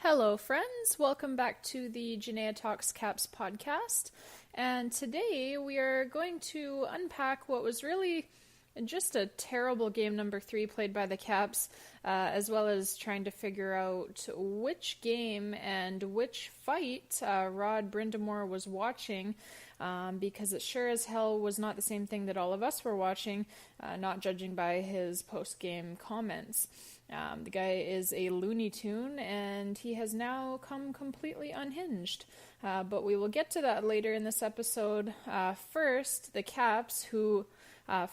Hello, friends. Welcome back to the Janaea Talks Caps podcast. And today we are going to unpack what was really just a terrible game number 3 played by the Caps, as well as trying to figure out which game and which fight Rod Brind'Amour was watching, because it sure as hell was not the same thing that all of us were watching, not judging by his post-game comments. The guy is a Looney Tune, and he has now come completely unhinged. But we will get to that later in this episode. First, the Caps, who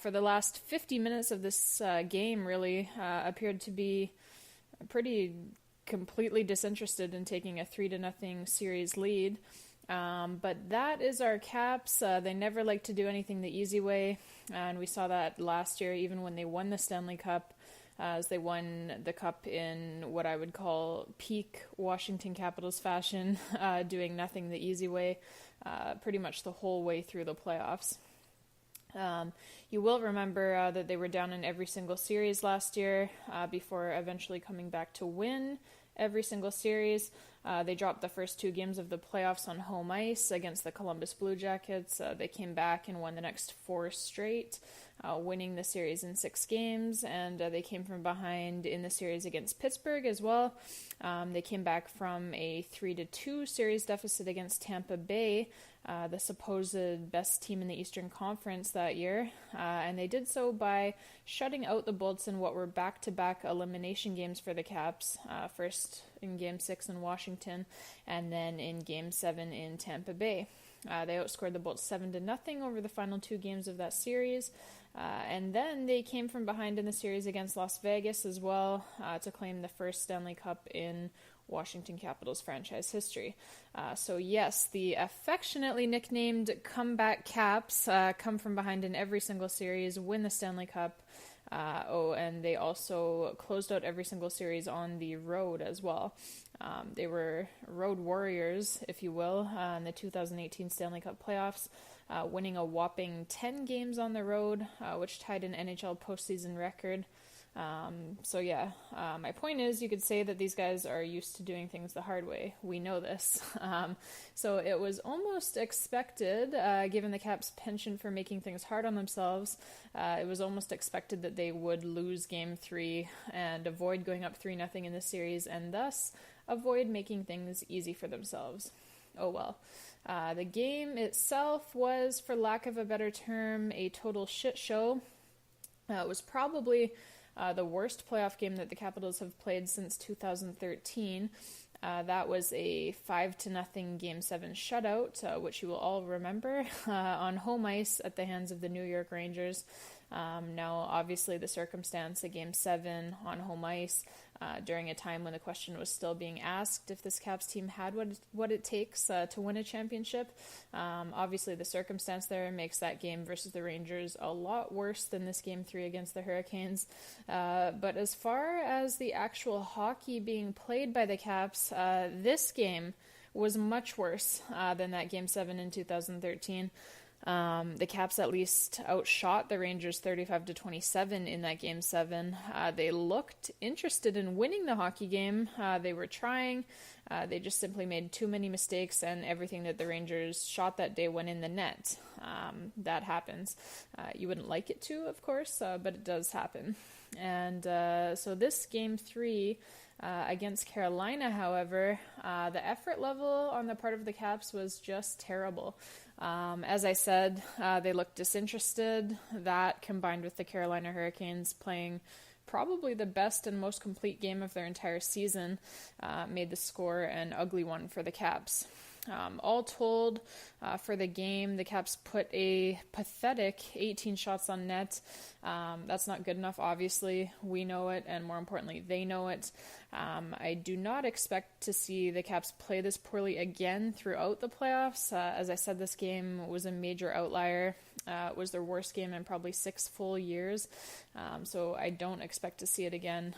for the last 50 minutes of this game really appeared to be pretty completely disinterested in taking a 3-0 series lead. But that is our Caps. They never like to do anything the easy way, and we saw that last year even when they won the Stanley Cup. As they won the cup in what I would call peak Washington Capitals fashion, doing nothing the easy way, pretty much the whole way through the playoffs. You will remember that they were down in every single series last year, before eventually coming back to win every single series. They dropped the first 2 games of the playoffs on home ice against the Columbus Blue Jackets. They came back and won the next 4 straight, winning the series in 6 games, and they came from behind in the series against Pittsburgh as well. They came back from a 3-2 series deficit against Tampa Bay, the supposed best team in the Eastern Conference that year, and they did so by shutting out the Bolts in what were back-to-back elimination games for the Caps, first in Game 6 in Washington, and then in Game 7 in Tampa Bay. They outscored the Bolts 7-0 over the final 2 games of that series, and then they came from behind in the series against Las Vegas as well, to claim the first Stanley Cup in Washington Capitals franchise history. So yes, the affectionately nicknamed comeback Caps come from behind in every single series, win the Stanley Cup. And they also closed out every single series on the road as well. They were road warriors, if you will, in the 2018 Stanley Cup Playoffs, winning a whopping 10 games on the road, which tied an NHL postseason record. My point is, you could say that these guys are used to doing things the hard way. We know this. So it was almost expected, given the Caps' penchant for making things hard on themselves, it was almost expected that they would lose Game 3 and avoid going up 3-0 in the series, and thus avoid making things easy for themselves. Oh well. The game itself was, for lack of a better term, a total shit show. It was probably the worst playoff game that the Capitals have played since 2013. That was a 5-0 Game 7 shutout, which you will all remember, on home ice at the hands of the New York Rangers. Now, obviously, the circumstance, a Game 7 on home ice, during a time when the question was still being asked if this Caps team had what it takes to win a championship. Obviously, the circumstance there makes that game versus the Rangers a lot worse than this Game 3 against the Hurricanes. But as far as the actual hockey being played by the Caps, this game was much worse than that Game 7 in 2013. The Caps at least outshot the Rangers 35-27 in that Game 7. They looked interested in winning the hockey game. They were trying. They just simply made too many mistakes, and everything that the Rangers shot that day went in the net. That happens. You wouldn't like it to, of course, but it does happen. And so this Game 3 against Carolina, however, the effort level on the part of the Caps was just terrible. As I said, they looked disinterested. That, combined with the Carolina Hurricanes playing probably the best and most complete game of their entire season, made the score an ugly one for the Caps. All told, for the game, the Caps put a pathetic 18 shots on net. That's not good enough, obviously. We know it, and more importantly, they know it. I do not expect to see the Caps play this poorly again throughout the playoffs. As I said, this game was a major outlier. It was their worst game in probably 6 full years, so I don't expect to see it again.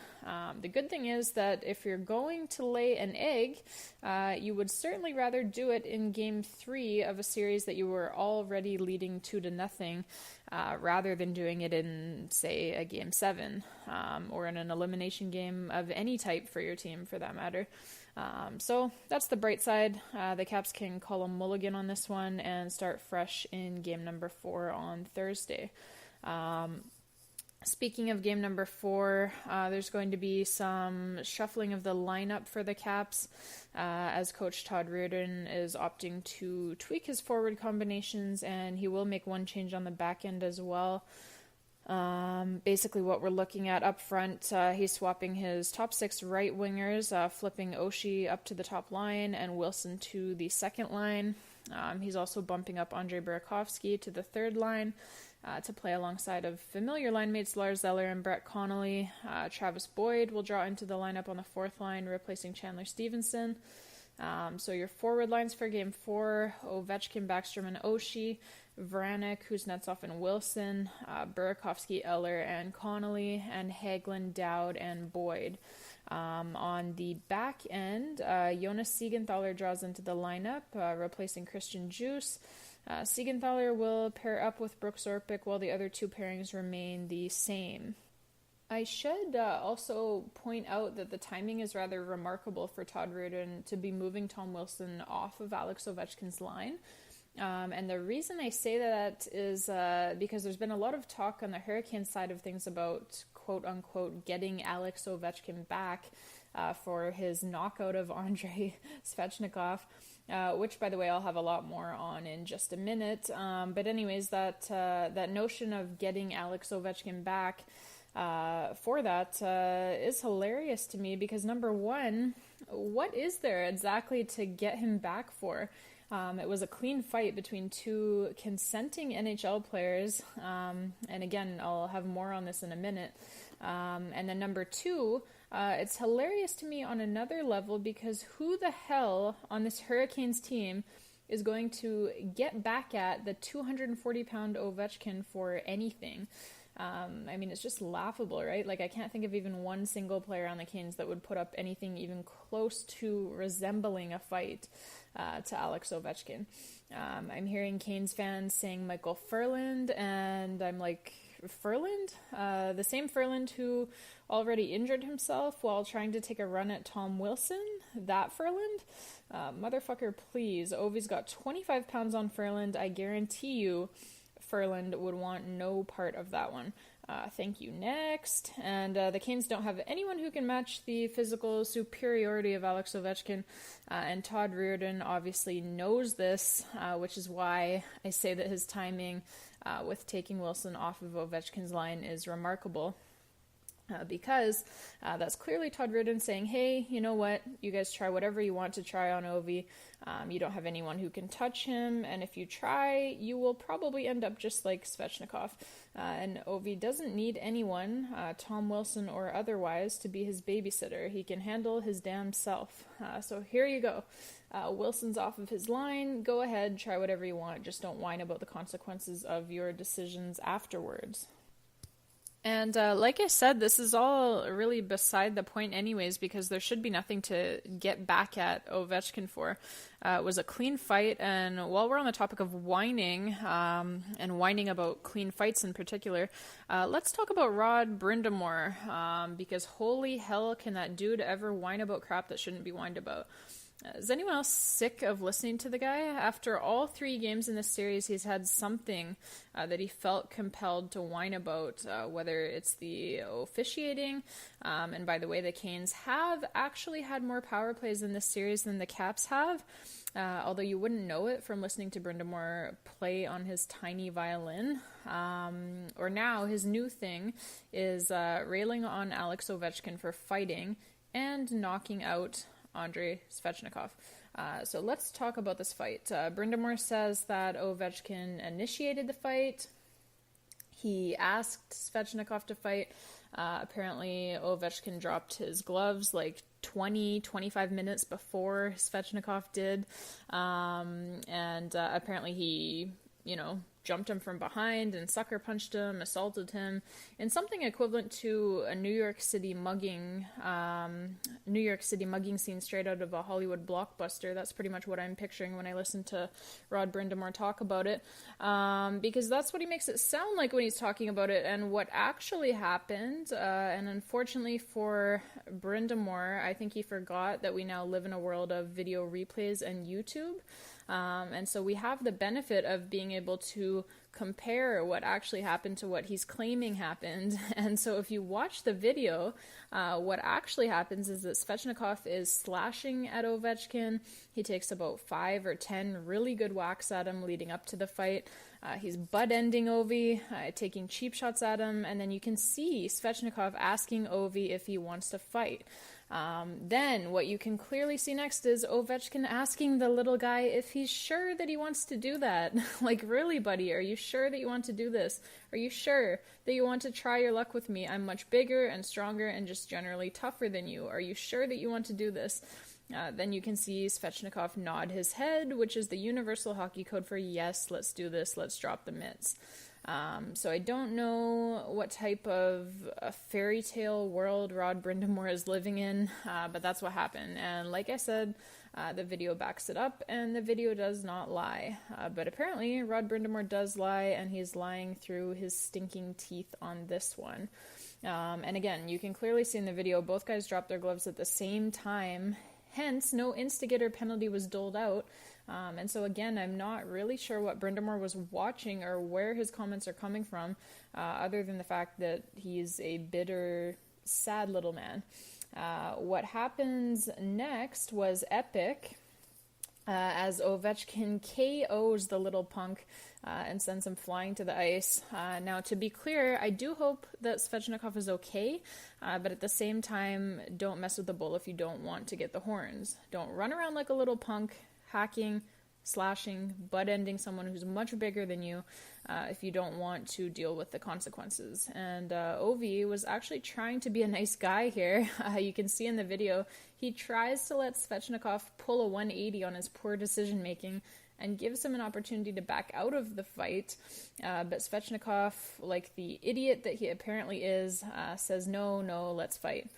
The good thing is that if you're going to lay an egg, you would certainly rather do it in Game 3 of a series that you were already leading 2-0, rather than doing it in, say, a Game 7 or in an elimination game of any type for your team, for that matter. So that's the bright side. The Caps can call a mulligan on this one and start fresh in game number 4 on Thursday. Speaking of game number 4, there's going to be some shuffling of the lineup for the Caps, as Coach Todd Reirden is opting to tweak his forward combinations, and he will make one change on the back end as well. Basically what we're looking at up front, he's swapping his top 6 right wingers, flipping Oshie up to the top line and Wilson to the second line. He's also bumping up Andre Burakovsky to the third line to play alongside of familiar line mates Lars Eller and Brett Connolly. Travis Boyd will draw into the lineup on the fourth line, replacing Chandler Stevenson. So your forward lines for Game 4, Ovechkin, Backstrom, and Oshie, Vranek, Kuznetsov, and Wilson, Burakovsky, Eller, and Connolly, and Hagelin, Dowd, and Boyd. On the back end, Jonas Siegenthaler draws into the lineup, replacing Christian Djoos. Siegenthaler will pair up with Brooks Orpik while the other 2 pairings remain the same. I should also point out that the timing is rather remarkable for Todd Reirden to be moving Tom Wilson off of Alex Ovechkin's line. And the reason I say that is because there's been a lot of talk on the Hurricanes side of things about quote-unquote getting Alex Ovechkin back for his knockout of Andrei Svechnikov, which, by the way, I'll have a lot more on in just a minute. But anyways, that notion of getting Alex Ovechkin back for that is hilarious to me because, number one, what is there exactly to get him back for? It was a clean fight between 2 consenting NHL players, and again, I'll have more on this in a minute. And then number 2, it's hilarious to me on another level because who the hell on this Hurricanes team is going to get back at the 240-pound Ovechkin for anything? I mean, it's just laughable, right? Like, I can't think of even one single player on the Canes that would put up anything even close to resembling a fight to Alex Ovechkin. I'm hearing Canes fans saying Michael Furland, and I'm like, Furland? The same Furland who already injured himself while trying to take a run at Tom Wilson? That Furland? Motherfucker, please. Ovi's got 25 pounds on Furland. I guarantee you Furland would want no part of that one. Thank you. Next. And the Canes don't have anyone who can match the physical superiority of Alex Ovechkin. And Todd Reirden obviously knows this, which is why I say that his timing with taking Wilson off of Ovechkin's line is remarkable. Because that's clearly Todd Reirden saying, hey, you know what, you guys try whatever you want to try on Ovi. You don't have anyone who can touch him, and if you try, you will probably end up just like Svechnikov. And Ovi doesn't need anyone, Tom Wilson or otherwise, to be his babysitter. He can handle his damn self. So here you go. Wilson's off of his line. Go ahead, try whatever you want. Just don't whine about the consequences of your decisions afterwards. And like I said, this is all really beside the point anyways, because there should be nothing to get back at Ovechkin for. It was a clean fight, and while we're on the topic of whining, and whining about clean fights in particular, let's talk about Rod Brind'Amour, because holy hell can that dude ever whine about crap that shouldn't be whined about. Is anyone else sick of listening to the guy? After all 3 games in this series, he's had something that he felt compelled to whine about, whether it's the officiating, and by the way, the Canes have actually had more power plays in this series than the Caps have, although you wouldn't know it from listening to Brind'Amour play on his tiny violin. Or now, his new thing is railing on Alex Ovechkin for fighting and knocking out Andrei Svechnikov. So let's talk about this fight. Brind'Amour says that Ovechkin initiated the fight. He asked Svechnikov to fight. Apparently Ovechkin dropped his gloves like 25 minutes before Svechnikov did. And apparently he, jumped him from behind and sucker punched him, assaulted him, in something equivalent to a New York City mugging scene straight out of a Hollywood blockbuster. That's pretty much what I'm picturing when I listen to Rod Brind'Amour talk about it, because that's what he makes it sound like when he's talking about it. And what actually happened, and unfortunately for Brind'Amour, I think he forgot that we now live in a world of video replays and YouTube. And so we have the benefit of being able to compare what actually happened to what he's claiming happened. And so if you watch the video, what actually happens is that Svechnikov is slashing at Ovechkin. He takes about 5 or 10 really good whacks at him leading up to the fight. He's butt-ending Ovi, taking cheap shots at him, and then you can see Svechnikov asking Ovi if he wants to fight. Then what you can clearly see next is Ovechkin asking the little guy if he's sure that he wants to do that. Like, really, buddy, are you sure that you want to do this? Are you sure that you want to try your luck with me? I'm much bigger and stronger and just generally tougher than you. Are you sure that you want to do this? Then you can see Svechnikov nod his head, which is the universal hockey code for yes, let's do this, let's drop the mitts. So I don't know what type of a fairy tale world Rod Brind'Amour is living in, but that's what happened. And like I said, the video backs it up, and the video does not lie. But apparently Rod Brind'Amour does lie, and he's lying through his stinking teeth on this one. And again, you can clearly see in the video, both guys dropped their gloves at the same time. Hence, no instigator penalty was doled out. And so again, I'm not really sure what Brind'Amour was watching or where his comments are coming from, other than the fact that he's a bitter, sad little man. What happens next was epic, as Ovechkin KOs the little punk and sends him flying to the ice. Now, to be clear, I do hope that Svechnikov is okay, but at the same time, don't mess with the bull if you don't want to get the horns. Don't run around like a little punk, hacking, slashing, butt-ending someone who's much bigger than you if you don't want to deal with the consequences. And Ovi was actually trying to be a nice guy here. You can see in the video, he tries to let Svechnikov pull a 180 on his poor decision-making and gives him an opportunity to back out of the fight. But Svechnikov, like the idiot that he apparently is, says, no, let's fight.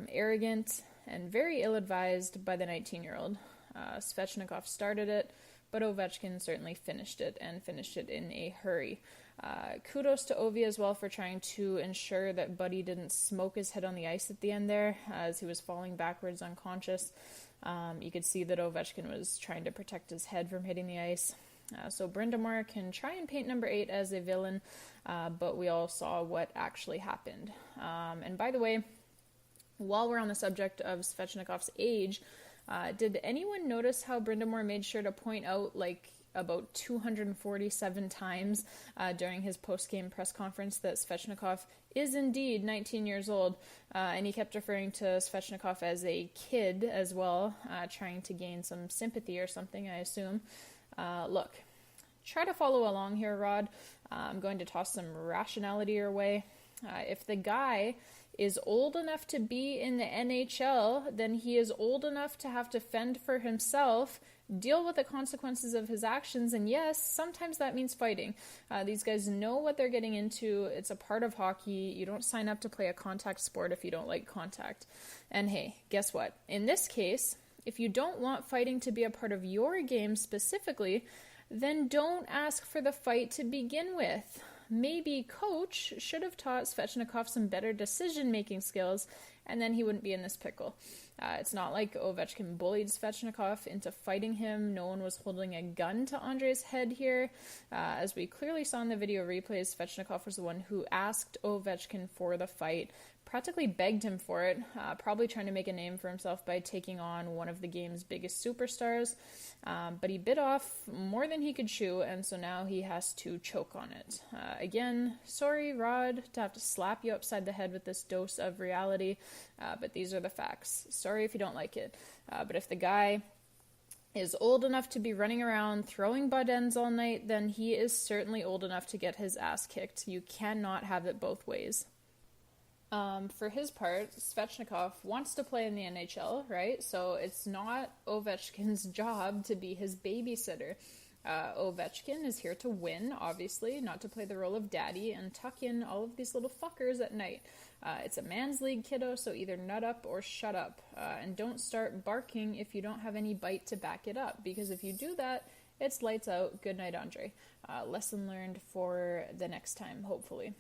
Arrogant and very ill-advised by the 19-year-old. Svechnikov started it, but Ovechkin certainly finished it, and finished it in a hurry. Kudos to Ovi as well for trying to ensure that Buddy didn't smoke his head on the ice at the end there, as he was falling backwards unconscious. You could see that Ovechkin was trying to protect his head from hitting the ice. So Brind'Amour can try and paint number 8 as a villain, but we all saw what actually happened. And by the way, while we're on the subject of Svechnikov's age, did anyone notice how Brind'Amour made sure to point out, like, about 247 times during his post-game press conference that Svechnikov is indeed 19 years old, and he kept referring to Svechnikov as a kid as well, trying to gain some sympathy or something, I assume. Look, try to follow along here, Rod. I'm going to toss some rationality your way. If the guy is old enough to be in the NHL, then he is old enough to have to fend for himself, deal with the consequences of his actions, and yes, sometimes that means fighting. These guys know what they're getting into. It's a part of hockey. You don't sign up to play a contact sport if you don't like contact. And hey, guess what? In this case, if you don't want fighting to be a part of your game specifically, then don't ask for the fight to begin with. Maybe coach should have taught Svechnikov some better decision-making skills, and then he wouldn't be in this pickle. It's not like Ovechkin bullied Svechnikov into fighting him. No one was holding a gun to Andrei's head here. As we clearly saw in the video replays, Svechnikov was the one who asked Ovechkin for the fight, practically begged him for it, probably trying to make a name for himself by taking on one of the game's biggest superstars. But he bit off more than he could chew, and so now he has to choke on it. Again, sorry, Rod, to have to slap you upside the head with this dose of reality, but these are the facts. Sorry if you don't like it. But if the guy is old enough to be running around throwing butt ends all night, then he is certainly old enough to get his ass kicked. You cannot have it both ways. For his part, Svechnikov wants to play in the NHL, right? So it's not Ovechkin's job to be his babysitter. Ovechkin is here to win, obviously, not to play the role of daddy and tuck in all of these little fuckers at night. It's a man's league, kiddo, so either nut up or shut up. And don't start barking if you don't have any bite to back it up, because if you do that, it's lights out. Good night, Andre. Lesson learned for the next time, hopefully.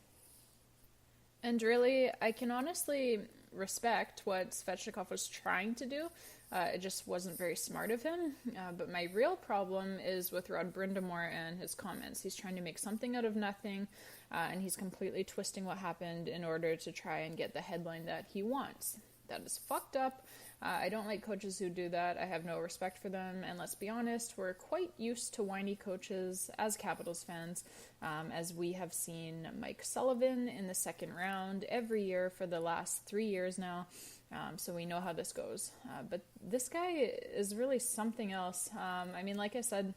And really, I can honestly respect what Svechnikov was trying to do. It just wasn't very smart of him. But my real problem is with Rod Brind'Amour and his comments. He's trying to make something out of nothing, and he's completely twisting what happened in order to try and get the headline that he wants. That is fucked up. I don't like coaches who do that. I have no respect for them. And let's be honest, we're quite used to whiny coaches as Capitals fans, as we have seen Mike Sullivan in the second round every year for the last 3 years now. So we know how this goes. But this guy is really something else. I mean, like I said,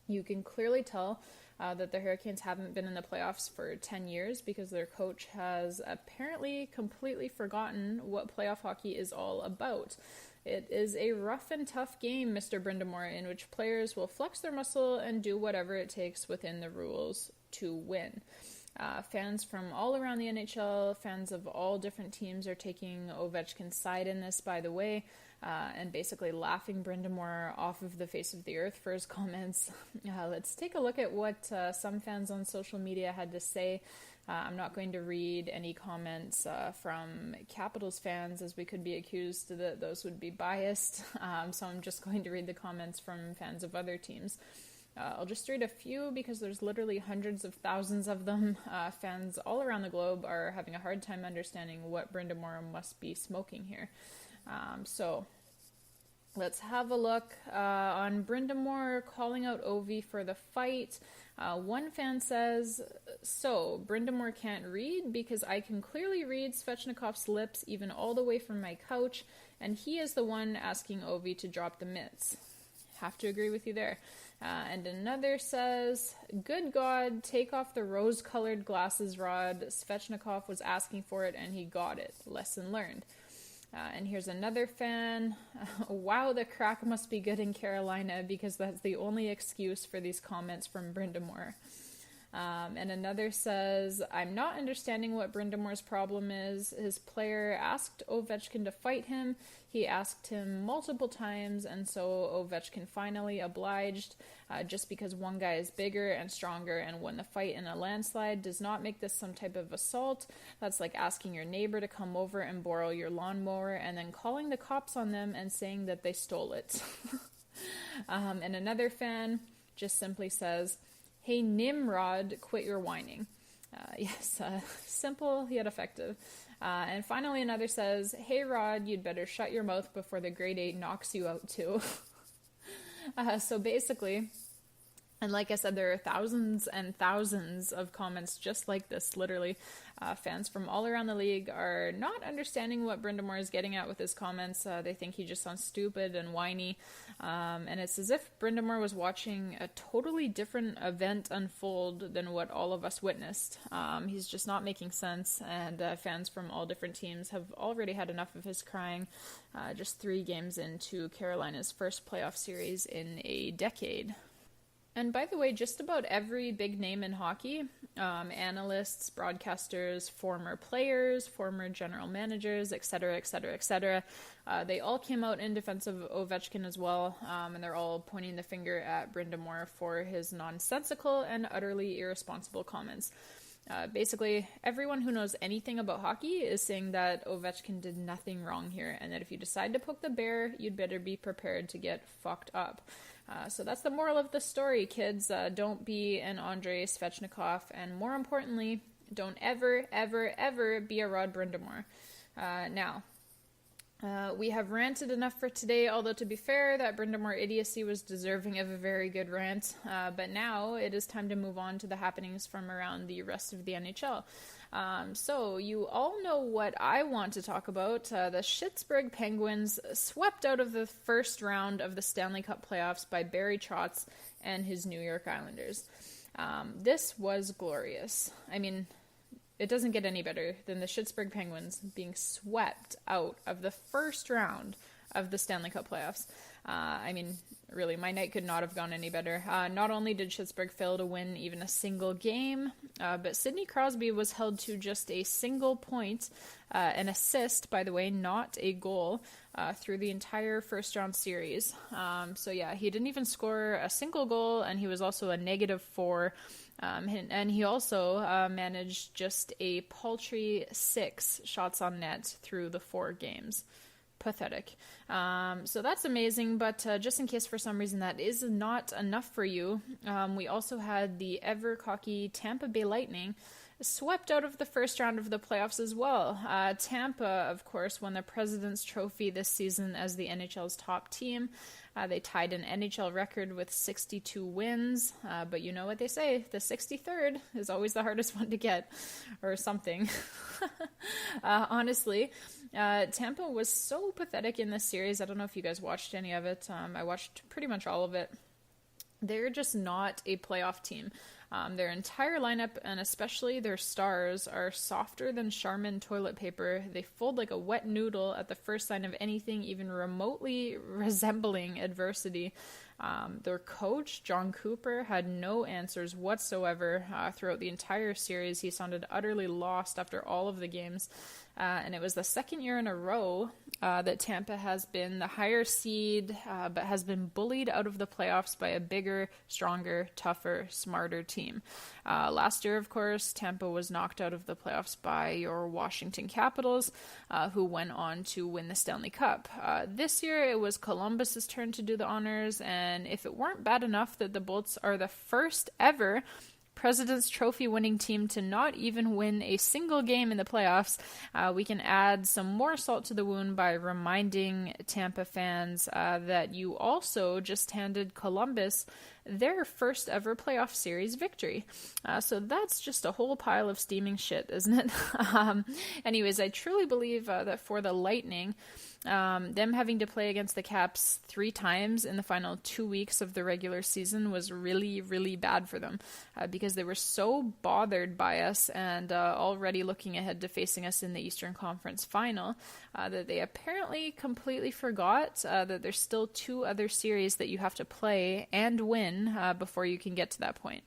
you can clearly tell that the Hurricanes haven't been in the playoffs for 10 years because their coach has apparently completely forgotten what playoff hockey is all about. It is a rough and tough game, Mr. Brind'Amour, in which players will flex their muscle and do whatever it takes within the rules to win. Fans from all around the NHL, fans of all different teams are taking Ovechkin's side in this, by the way, and basically laughing Brind'Amour off of the face of the earth for his comments. Let's take a look at what some fans on social media had to say. I'm not going to read any comments from Capitals fans, as we could be accused that those would be biased, so I'm just going to read the comments from fans of other teams. I'll just read a few because there's literally hundreds of thousands of them. Fans all around the globe are having a hard time understanding what Brind'Amour must be smoking here. So let's have a look on Brind'Amour calling out Ovi for the fight. One fan says, "So, Brind'Amour can't read because I can clearly read Svechnikov's lips even all the way from my couch, and he is the one asking Ovi to drop the mitts." Have to agree with you there. And another says, "Good God, take off the rose-colored glasses, Rod. Svechnikov was asking for it and he got it. Lesson learned." And here's another fan. "Wow, the crack must be good in Carolina because that's the only excuse for these comments from Brind'Amour." And another says, "I'm not understanding what Brind'Amour's problem is. His player asked Ovechkin to fight him. He asked him multiple times, and so Ovechkin finally obliged. Just because one guy is bigger and stronger and won the fight in a landslide does not make this some type of assault. That's like asking your neighbor to come over and borrow your lawnmower and then calling the cops on them and saying that they stole it." And another fan just simply says, "Hey, Nimrod, quit your whining." Yes, simple yet effective. And finally another says, "Hey, Rod, you'd better shut your mouth before the grade 8 knocks you out too." So basically, and like I said, there are thousands and thousands of comments just like this, literally. Fans from all around the league are not understanding what Brind'Amour is getting at with his comments. They think he just sounds stupid and whiny. And it's as if Brind'Amour was watching a totally different event unfold than what all of us witnessed. He's just not making sense, and fans from all different teams have already had enough of his crying, just 3 games into Carolina's first playoff series in a decade. And by the way, just about every big name in hockey, analysts, broadcasters, former players, former general managers, etc., etc., etc., they all came out in defense of Ovechkin as well, and they're all pointing the finger at Brind'Amour for his nonsensical and utterly irresponsible comments. Basically, everyone who knows anything about hockey is saying that Ovechkin did nothing wrong here, and that if you decide to poke the bear, you'd better be prepared to get fucked up. So that's the moral of the story, kids. Don't be an Andrei Svechnikov, and more importantly, don't ever, ever, ever be a Rod Brind'Amour. Now, we have ranted enough for today, although to be fair, that Brind'Amour idiocy was deserving of a very good rant. But now it is time to move on to the happenings from around the rest of the NHL. So you all know what I want to talk about. The Pittsburgh Penguins swept out of the first round of the Stanley Cup Playoffs by Barry Trotz and his New York Islanders. This was glorious. I mean, it doesn't get any better than the Pittsburgh Penguins being swept out of the first round of the Stanley Cup playoffs. I mean, really, my night could not have gone any better. Not only did Pittsburgh fail to win even a single game, but Sidney Crosby was held to just a single point, an assist, by the way, not a goal, through the entire first-round series. So yeah, he didn't even score a single goal, and he was also a -4. And he also managed just a paltry 6 shots on net through the 4 games. Pathetic. So that's amazing, but just in case for some reason that is not enough for you, we also had the ever-cocky Tampa Bay Lightning swept out of the first round of the playoffs as well. Tampa, of course, won the President's Trophy this season as the NHL's top team. They tied an NHL record with 62 wins, but you know what they say, the 63rd is always the hardest one to get, or something. Honestly, Tampa was so pathetic in this series. I don't know if you guys watched any of it. I watched pretty much all of it. They're just not a playoff team. Their entire lineup, and especially their stars, are softer than Charmin toilet paper. They fold like a wet noodle at the first sign of anything even remotely resembling adversity. Their coach, John Cooper, had no answers whatsoever throughout the entire series. He sounded utterly lost after all of the games. And it was the second year in a row that Tampa has been the higher seed, but has been bullied out of the playoffs by a bigger, stronger, tougher, smarter team. Last year, of course, Tampa was knocked out of the playoffs by your Washington Capitals, who went on to win the Stanley Cup. This year, it was Columbus's turn to do the honors, and if it weren't bad enough that the Bolts are the first ever President's Trophy winning team to not even win a single game in the playoffs, we can add some more salt to the wound by reminding Tampa fans that you also just handed Columbus their first ever playoff series victory. So that's just a whole pile of steaming shit, isn't it? Anyways, I truly believe that for the Lightning, them having to play against the Caps 3 times in the final 2 weeks of the regular season was really, really bad for them, because they were so bothered by us and already looking ahead to facing us in the Eastern Conference final, that they apparently completely forgot that there's still 2 other series that you have to play and win before you can get to that point.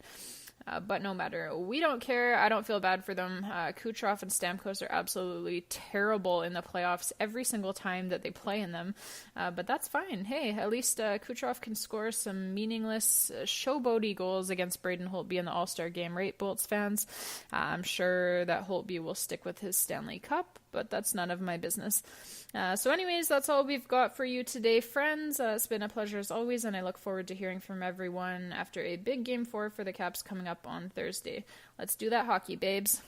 But no matter, we don't care. I don't feel bad for them. Kucherov and Stamkos are absolutely terrible in the playoffs every single time that they play in them. But that's fine. Hey, at least Kucherov can score some meaningless showboaty goals against Braden Holtby in the All-Star game, right, Bolts fans? I'm sure that Holtby will stick with his Stanley Cup, but that's none of my business. So anyways, that's all we've got for you today, friends. It's been a pleasure as always, and I look forward to hearing from everyone after a big Game 4 for the Caps coming up on Thursday. Let's do that hockey, babes.